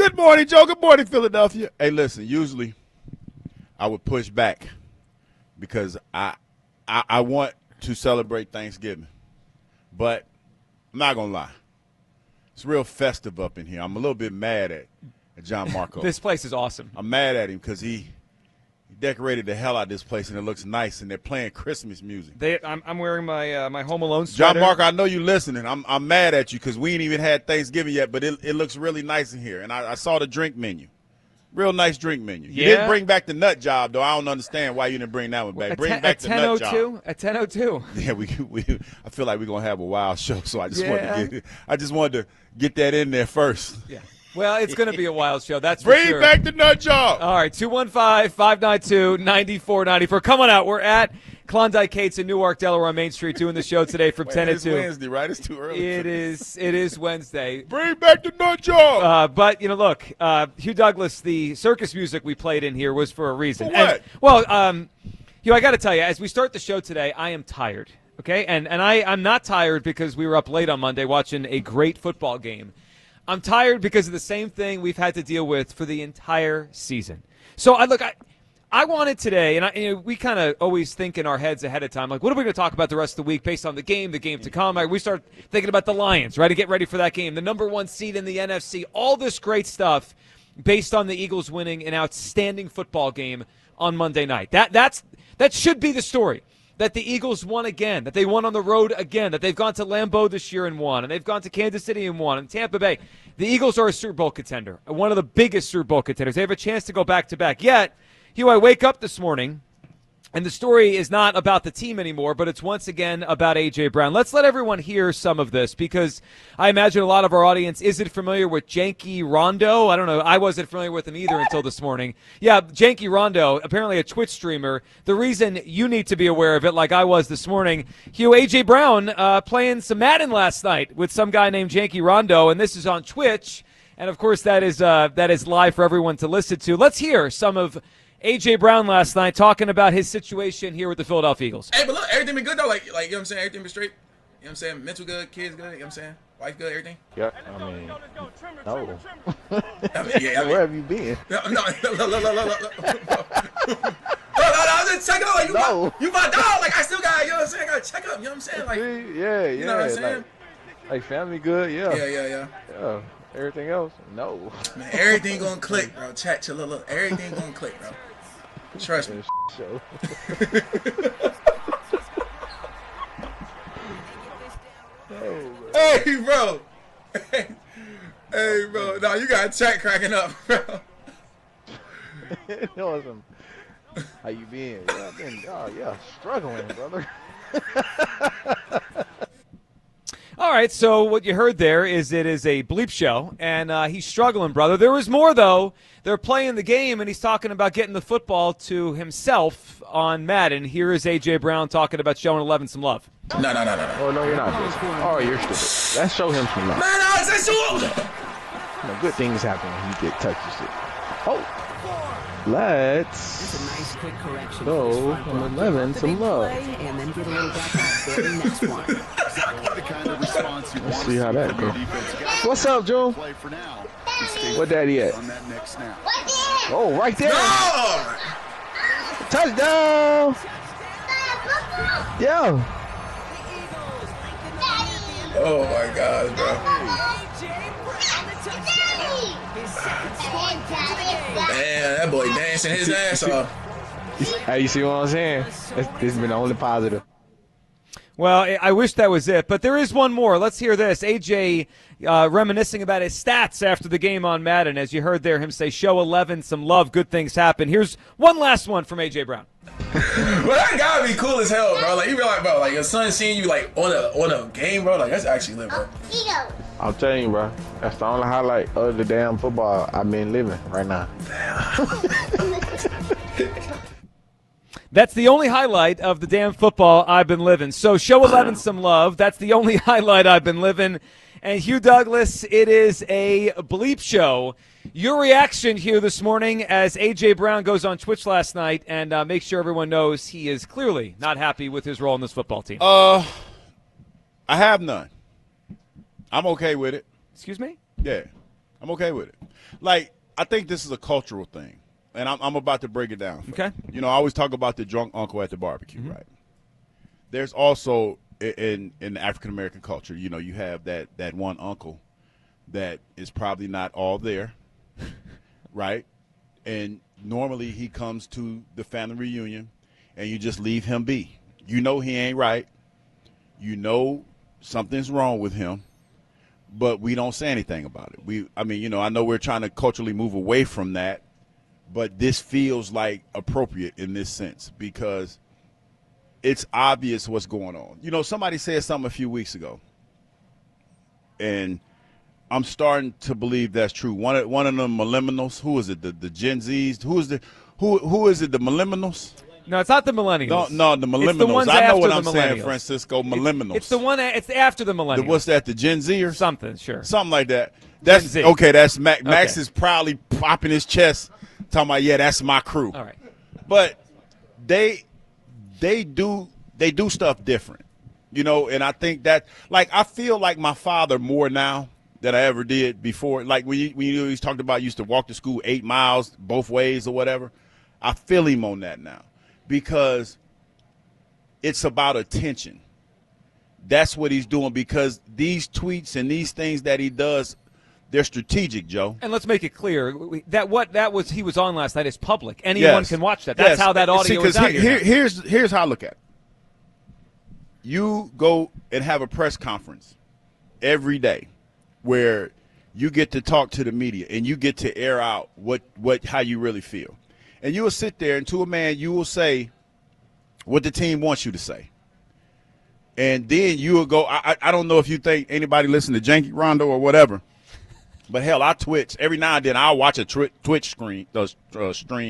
Good morning, Joe. Good morning, Philadelphia. Hey, listen, usually I would push back because I want to celebrate Thanksgiving. But I'm not going to lie. It's real festive up in here. I'm a little bit mad at John Marco. This place is awesome. I'm mad at him because he decorated the hell out of this place, and it looks nice, and they're playing Christmas music. I'm wearing my my Home Alone sweater. John Marco, I know you listening. I'm mad at you because we ain't even had Thanksgiving yet, but it looks really nice in here. And I saw the drink menu. Real nice drink menu. You didn't bring back the nut job, though. I don't understand why you didn't bring that one back. Bring back the nut job. At 10:02. Yeah, I feel like we're gonna have a wild show, so I just wanted to get that in there first. Yeah. Well, it's going to be a wild show. That's for Bring sure. back the nut job. All right, 215-592-9494. Come on out. We're at Klondike Kate's in Newark, Delaware on Main Street doing the show today from 10 to 2. It's Wednesday, right? It's too early. It is Wednesday. Bring back the nut job. But, look, Hugh Douglas, the circus music we played in here was for a reason. For what? Hugh, I got to tell you, as we start the show today, I am tired, okay? And I'm not tired because we were up late on Monday watching a great football game. I'm tired because of the same thing we've had to deal with for the entire season. So, I wanted today, and we kind of always think in our heads ahead of time, like, what are we going to talk about the rest of the week based on the game to come? We start thinking about the Lions, right, to get ready for that game, the number 1 seed in the NFC, all this great stuff based on the Eagles winning an outstanding football game on Monday night. That should be the story. That the Eagles won again, that they won on the road again, that they've gone to Lambeau this year and won, and they've gone to Kansas City and won, and Tampa Bay. The Eagles are a Super Bowl contender, one of the biggest Super Bowl contenders. They have a chance to go back-to-back. Yet, Hugh, I wake up this morning, and the story is not about the team anymore, but it's once again about A.J. Brown. Let's let everyone hear some of this because I imagine a lot of our audience isn't familiar with Janky Rondo. I don't know. I wasn't familiar with him either until this morning. Yeah, Janky Rondo, apparently a Twitch streamer. The reason you need to be aware of it, like I was this morning, Hugh, A.J. Brown playing some Madden last night with some guy named Janky Rondo, and this is on Twitch. And, of course, that is live for everyone to listen to. Let's hear some of A.J. Brown last night talking about his situation here with the Philadelphia Eagles. Hey, but look, everything been good, though. Like, you know what I'm saying? Everything been straight. You know what I'm saying? Mental good, kids good, you know what I'm saying? Wife good, everything? Yeah, I mean, no. Where have you been? No, I'm just checking up. Like, you my dog. Like, I still got, you know what I'm saying? I gotta check up, you know what I'm saying? Like, yeah. You know what I'm saying? Like family good, yeah. Yeah. Everything else, no. Man, everything gonna click, bro. Chat, look. Everything gonna click, bro. Trust me. Show. Hey, bro. Hey, bro. No, you got chat cracking up, bro. Awesome. How you been? Yeah, I've been, struggling, brother. All right, so what you heard there is it is a bleep show, and he's struggling, brother. There was more, though. They're playing the game, and he's talking about getting the football to himself on Madden. Here is A.J. Brown talking about showing 11 some love. No. Oh, no, you're not. Oh, you're stupid. Let's show him some love. Man, that's good things happen when he get touches it. Oh. Let's go on 11 some love. And then get a little back for the next one. Let's see how that goes. What's up, Joe? What daddy at? Oh, right there. No! Touchdown. Yeah. Oh, my God, bro. Man, that boy dancing his ass off. Hey, you see what I'm saying? This has been the only positive. Well, I wish that was it, but there is one more. Let's hear this. AJ reminiscing about his stats after the game on Madden. As you heard there, him say, show 11, some love, good things happen. Here's one last one from AJ Brown. Well, that gotta be cool as hell, bro. Like, you realize, bro, like, your son seeing you, like, on a game, bro, like, that's actually lit, bro. I'm telling you, bro. That's the only highlight of the damn football I've been living right now. That's the only highlight of the damn football I've been living. So show 11 some love. That's the only highlight I've been living. And Hugh Douglas, it is a bleep show. Your reaction, Hugh, this morning as A.J. Brown goes on Twitch last night and makes sure everyone knows he is clearly not happy with his role in this football team. I have none. I'm okay with it. Excuse me? Yeah, I'm okay with it. Like, I think this is a cultural thing, and I'm about to break it down. Okay. You know, I always talk about the drunk uncle at the barbecue, right? There's also in the African American culture, you know, you have that one uncle that is probably not all there, right? And normally he comes to the family reunion, and you just leave him be. You know he ain't right. You know something's wrong with him, but we don't say anything about it. I mean, you know, I know we're trying to culturally move away from that, but this feels like appropriate in this sense because it's obvious what's going on. You know, somebody said something a few weeks ago, and I'm starting to believe that's true. One of the millennials, who is it? The Gen Zs? Who is it? The millennials? No, it's not the millennials. No, the millennials. It's the ones I know after what the I'm saying, millennials. Francisco. Millennials. It's the one. It's after the millennials. What's that? The Gen Z or something? Sure. Something like that. That's Gen Z. okay. That's Max. Okay. Max is proudly popping his chest, talking about, yeah, that's my crew. All right. But they do stuff different, you know. And I think that, like, I feel like my father more now than I ever did before. Like when you talked about used to walk to school 8 miles both ways or whatever. I feel him on that now because it's about attention. That's what he's doing because these tweets and these things that he does, they're strategic, Joe. And let's make it clear that he was on last night is public. Anyone can watch that. That's how that audio is out here. Here's how I look at it. You go and have a press conference every day where you get to talk to the media and you get to air out how you really feel. And you will sit there and to a man you will say what the team wants you to say. And then you will go, I don't know if you think anybody listen to Janky Rondo or whatever, but hell, I Twitch. Every now and then I'll watch a Twitch stream. Do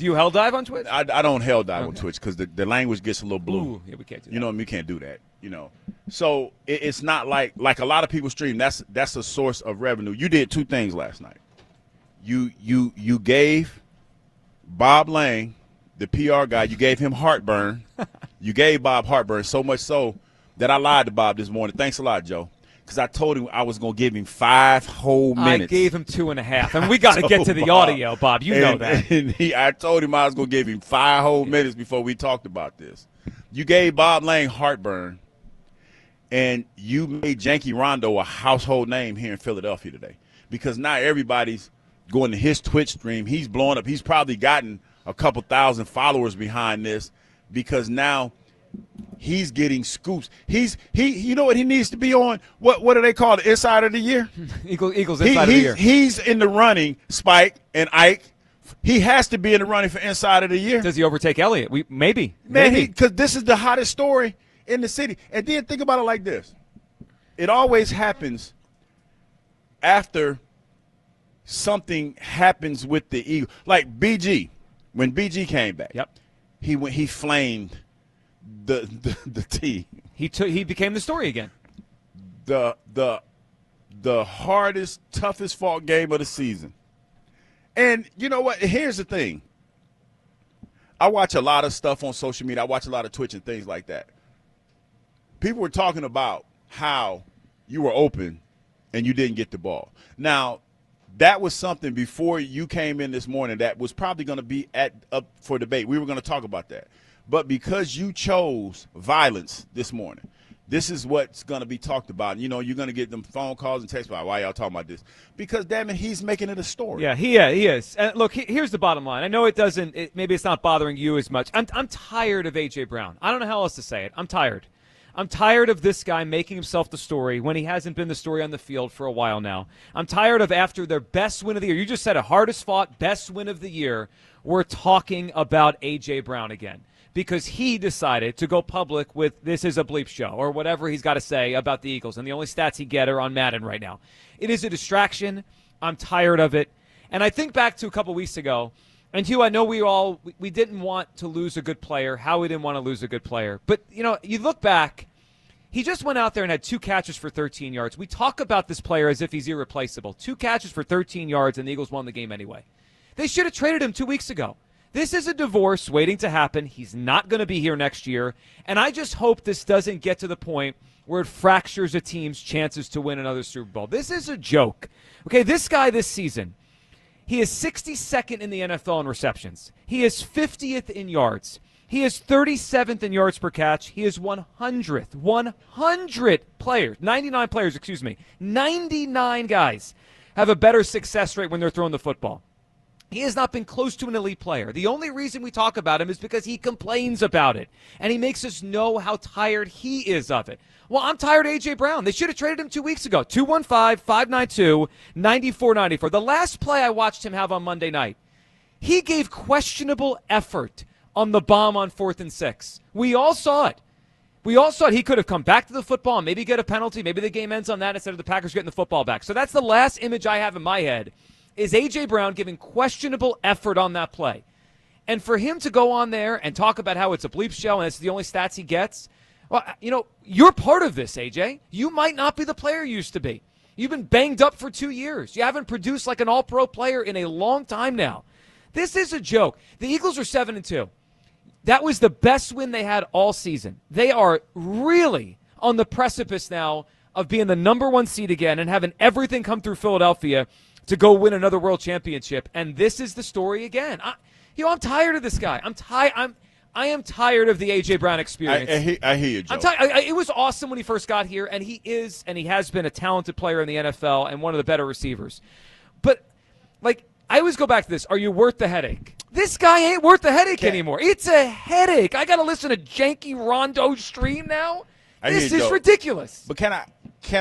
you hell dive on Twitch? I don't hell dive on Twitch because the language gets a little blue. Ooh, yeah, we can't do that. You know, we can't do that, you know. So it's not like a lot of people stream. That's a source of revenue. You did two things last night. You gave Bob Lang, the PR guy, you gave him heartburn. You gave Bob heartburn so much so that I lied to Bob this morning. Thanks a lot, Joe. Because I told him I was going to give him 5 whole minutes. I gave him 2.5. And we got to get to the audio, Bob. You know that. And I told him I was going to give him 5 whole minutes before we talked about this. You gave Bob Lang heartburn, and you made Janky Rondo a household name here in Philadelphia today. Because now everybody's going to his Twitch stream. He's blowing up. He's probably gotten a couple thousand followers behind this because now he's getting scoops. You know what he needs to be on? What do they call it? Inside of the year? Eagles inside of the year. He's in the running, Spike and Ike. He has to be in the running for inside of the year. Does he overtake Elliott? Maybe. Man, because this is the hottest story in the city. And then think about it like this. It always happens after something happens with the Eagles. Like BG, when BG came back, he flamed the team. He became the story again. The hardest, toughest fought game of the season. And you know what? Here's the thing. I watch a lot of stuff on social media. I watch a lot of Twitch and things like that. People were talking about how you were open and you didn't get the ball. Now, that was something before you came in this morning that was probably going to be up for debate. We were going to talk about that. But because you chose violence this morning, this is what's going to be talked about. You know, you're going to get them phone calls and texts about why y'all talking about this. Because, damn it, he's making it a story. Yeah, he is. And look, here's the bottom line. I know maybe it's not bothering you as much. I'm tired of A.J. Brown. I don't know how else to say it. I'm tired. I'm tired of this guy making himself the story when he hasn't been the story on the field for a while now. I'm tired of after their best win of the year. You just said a hardest fought, best win of the year. We're talking about A.J. Brown again. Because he decided to go public with this is a bleep show or whatever he's got to say about the Eagles. And the only stats he get are on Madden right now. It is a distraction. I'm tired of it. And I think back to a couple weeks ago. And, Hugh, I know we didn't want to lose a good player. Howie didn't want to lose a good player. But, you know, you look back, he just went out there and had 2 catches for 13 yards. We talk about this player as if he's irreplaceable. 2 catches for 13 yards, and the Eagles won the game anyway. They should have traded him 2 weeks ago. This is a divorce waiting to happen. He's not going to be here next year. And I just hope this doesn't get to the point where it fractures a team's chances to win another Super Bowl. This is a joke. Okay, this guy this season, He is 62nd in the NFL in receptions. He is 50th in yards. He is 37th in yards per catch. He is 100th. 100 players, 99 players, 99 guys have a better success rate when they're throwing the football. He has not been close to an elite player. The only reason we talk about him is because he complains about it, and he makes us know how tired he is of it. Well, I'm tired of A.J. Brown. They should have traded him 2 weeks ago. 215-592-9494. The last play I watched him have on Monday night, he gave questionable effort on the bomb on 4th and 6. We all saw it. He could have come back to the football and maybe get a penalty. Maybe the game ends on that instead of the Packers getting the football back. So that's the last image I have in my head, is A.J. Brown giving questionable effort on that play. And for him to go on there and talk about how it's a bleep show and it's the only stats he gets, well, you're part of this, A.J. You might not be the player you used to be. You've been banged up for 2 years. You haven't produced like an all-pro player in a long time now. This is a joke. The Eagles are 7-2. That was the best win they had all season. They are really on the precipice now of being the number 1 seed again and having everything come through Philadelphia to go win another world championship. And this is the story again. I'm tired of this guy. I am tired of the A.J. Brown experience. I hear you, Joe. I'm tired. It was awesome when he first got here, and he has been a talented player in the NFL and one of the better receivers. But, I always go back to this. Are you worth the headache? This guy ain't worth the headache anymore. It's a headache. I got to listen to janky Rondo stream now. This is ridiculous. But can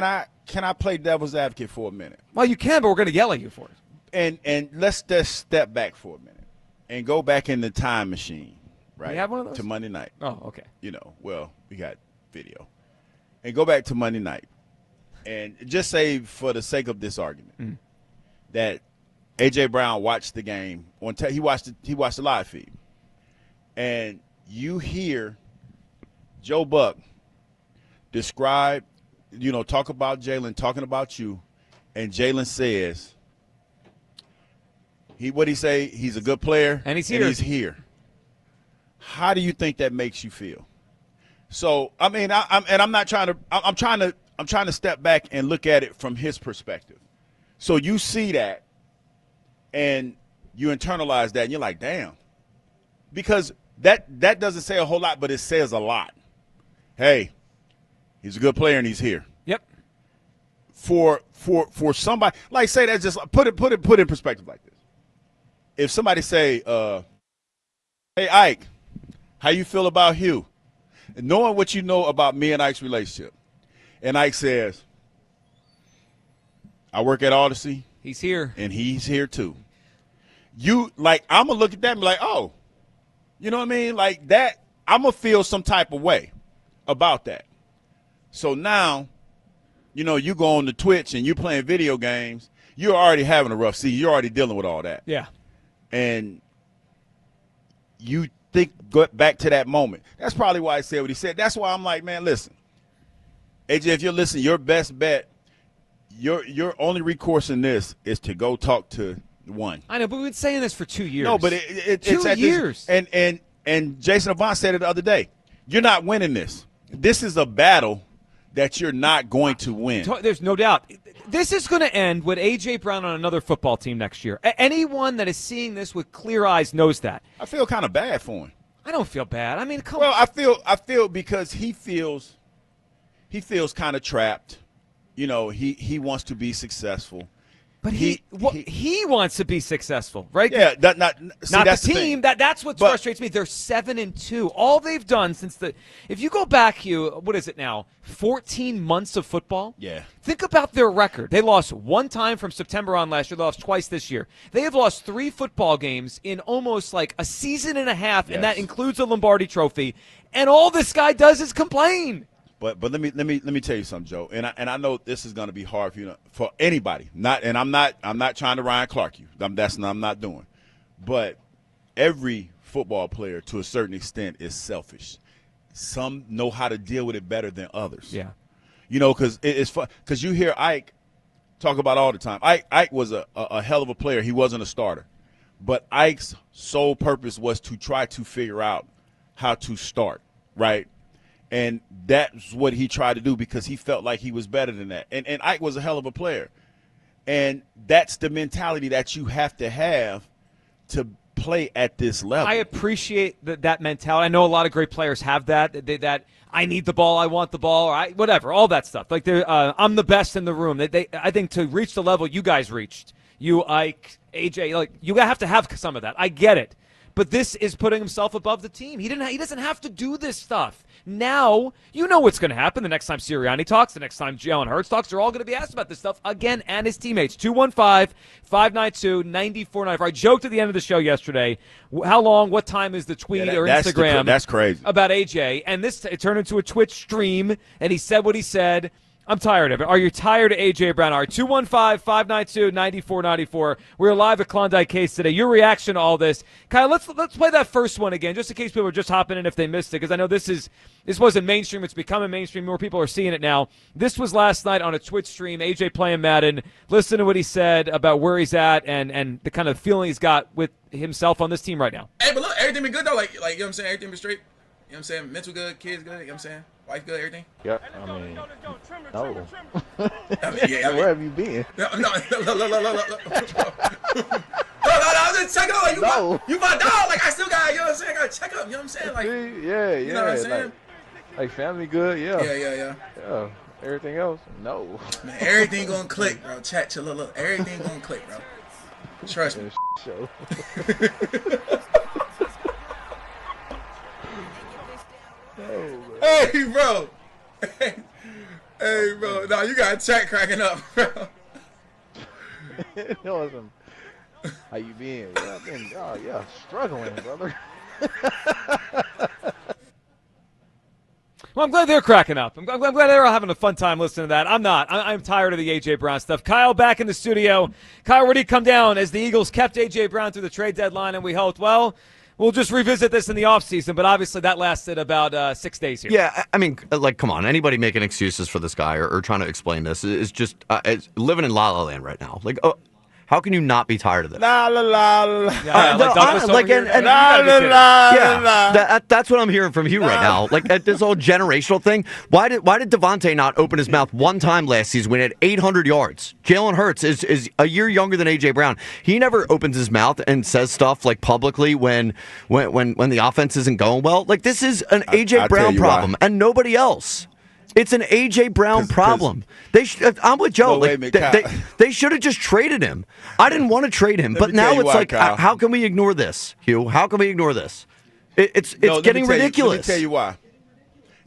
I play devil's advocate for a minute? Well, you can, but we're going to yell at you for it. And let's just step back for a minute and go back in the time machine, right? You have one of those? To Monday night. Oh, okay. We got video. And go back to Monday night. And just say, for the sake of this argument, that A.J. Brown watched the game. He watched the live feed. And you hear Joe Buck describe, talk about Jalen, talking about you, and Jalen says, what'd he say? He's a good player. And he's here. How do you think that makes you feel? So, I'm trying to step back and look at it from his perspective. So you see that, and you internalize that, and you're like, damn. Because that doesn't say a whole lot, but it says a lot. Hey, he's a good player, and he's here. Yep. For somebody, like, say that, just put it in perspective like this. If somebody say, hey, Ike, how you feel about Hugh? And knowing what you know about me and Ike's relationship. And Ike says, I work at Odyssey. He's here. And he's here too. I'm going to look at that and be like, oh, you know what I mean? Like that, I'm going to feel some type of way about that. So now, you go on the Twitch and you're playing video games. You're already having a rough season. You're already dealing with all that. Yeah. And you go back to that moment. That's probably why I said what he said. That's why I'm like, man, listen, AJ, if you're listening, your best bet, your only recourse in this is to go talk to one. I know, but we've been saying this for 2 years. No, but it's 2 years. And Jason Avant said it the other day. You're not winning this. This is a battle that you're not going to win. There's no doubt. This is going to end with A.J. Brown on another football team next year. Anyone that is seeing this with clear eyes knows that. I feel kind of bad for him. I don't feel bad. I mean, come on. Well, I feel because he feels kind of trapped. He wants to be successful. But he wants to be successful, right? Yeah, not the team. That's what frustrates me. They're 7-2. All they've done since if you go back, Hugh, what is it now? 14 months of football. Yeah. Think about their record. They lost one time from September on last year. They lost twice this year. They have lost 3 football games in almost like a season and a half, and that includes a Lombardi Trophy. And all this guy does is complain. But let me tell you something, Joe. And I know this is going to be hard for anybody. I'm not trying to Ryan Clark you. I'm not doing. But every football player, to a certain extent, is selfish. Some know how to deal with it better than others. Yeah. Because it's fun. Because you hear Ike talk about all the time. Ike was a hell of a player. He wasn't a starter. But Ike's sole purpose was to try to figure out how to start, right? And that's what he tried to do because he felt like he was better than that. And Ike was a hell of a player. And that's the mentality that you have to play at this level. I appreciate that mentality. I know a lot of great players have that. That I need the ball, I want the ball, or whatever, all that stuff. Like I'm the best in the room. I think to reach the level you guys reached, you, Ike, AJ, like you have to have some of that. I get it. But this is putting himself above the team. He doesn't have to do this stuff. Now, you know what's going to happen the next time Sirianni talks, the next time Jalen Hurts talks. They're all going to be asked about this stuff again and his teammates. 215-592-9494. I joked at the end of the show yesterday, how long, what time is the tweet or Instagram that's crazy. about AJ. And it turned into a Twitch stream, and he said what he said. I'm tired of it. Are you tired of A.J. Brown? All right, 215-592-9494. We're live at Klondike Case today. Your reaction to all this. Kyle, let's play that first one again, just in case people are just hopping in if they missed it, because I know this wasn't mainstream. It's becoming mainstream. More people are seeing it now. This was last night on a Twitch stream, A.J. playing Madden. Listen to what he said about where he's at and the kind of feeling he's got with himself on this team right now. Hey, but look, everything be good, though. Like you know what I'm saying? Everything be straight. You know what I'm saying? Mental good, kids good, you know what I'm saying? Wife good, everything? Yeah, I mean, no. Where have you been? No, I'm just checking out. Like, you my dog. Like, I still got, you know what I'm saying? I got to check up, you know what I'm saying? Like, yeah. You know what I'm saying? Like family good, yeah. Yeah. Everything else, no. Man, everything gonna click, bro. Chat, chill, look. Everything gonna click, bro. Trust me. Show. Hey, bro. Hey, bro. No, you got chat cracking up, bro. Awesome. How you been? Struggling, brother. Well, I'm glad they're cracking up. I'm glad they're all having a fun time listening to that. I'm not. I'm tired of the A.J. Brown stuff. Kyle back in the studio. Kyle, where did he come down as the Eagles kept A.J. Brown through the trade deadline, and we hoped, well, we'll just revisit this in the offseason, but obviously that lasted about 6 days here. Yeah, I mean, like, come on. Anybody making excuses for this guy or trying to explain this is just it's living in La La Land right now. Like, how can you not be tired of this? La la la la. That's what I'm hearing from you right now. Like this whole generational thing. Why did Devontae not open his mouth one time last season when he had 800 yards? Jalen Hurts is a year younger than A.J. Brown. He never opens his mouth and says stuff like publicly when the offense isn't going well. Like this is an A.J. Brown problem and nobody else. It's an A.J. Brown problem. I'm with Joe. They should have just traded him. I didn't want to trade him, but now it's like, how can we ignore this, Hugh? How can we ignore this? It's getting ridiculous. Let me tell you why.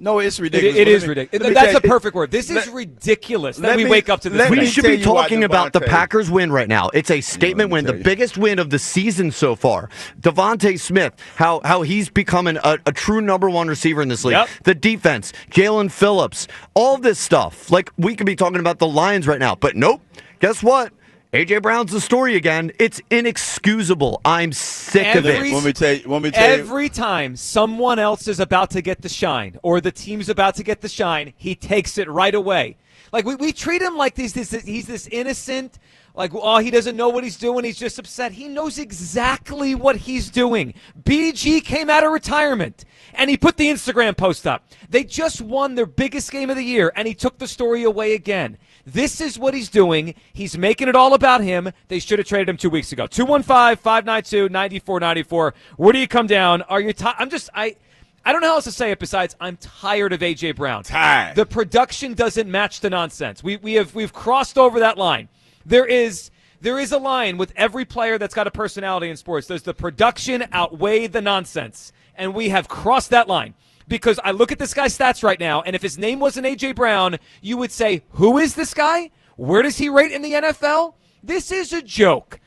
No, it's ridiculous. It is ridiculous. That's a perfect word. This is ridiculous that we wake up to this. We should be talking about the Packers win right now. It's a statement win, the biggest win of the season so far. Devontae Smith, how he's becoming a true number one receiver in this league. Yep. The defense, Jalen Phillips, all this stuff. Like, we could be talking about the Lions right now, but nope. Guess what? A.J. Brown's the story again. It's inexcusable. I'm sick of it. Let me tell you. Every time someone else is about to get the shine or the team's about to get the shine, he takes it right away. Like, we treat him like he's this innocent, like, oh, he doesn't know what he's doing. He's just upset. He knows exactly what he's doing. BG came out of retirement, and he put the Instagram post up. They just won their biggest game of the year, and he took the story away again. This is what he's doing. He's making it all about him. They should have traded him 2 weeks ago. 215-592-9494. Where do you come down? Are you tired? I don't know how else to say it besides I'm tired of A.J. Brown. Tired. The production doesn't match the nonsense. We've crossed over that line. There is a line with every player that's got a personality in sports. Does the production outweigh the nonsense? And we have crossed that line. Because I look at this guy's stats right now, and if his name wasn't A.J. Brown, you would say, who is this guy? Where does he rate in the NFL? This is a joke.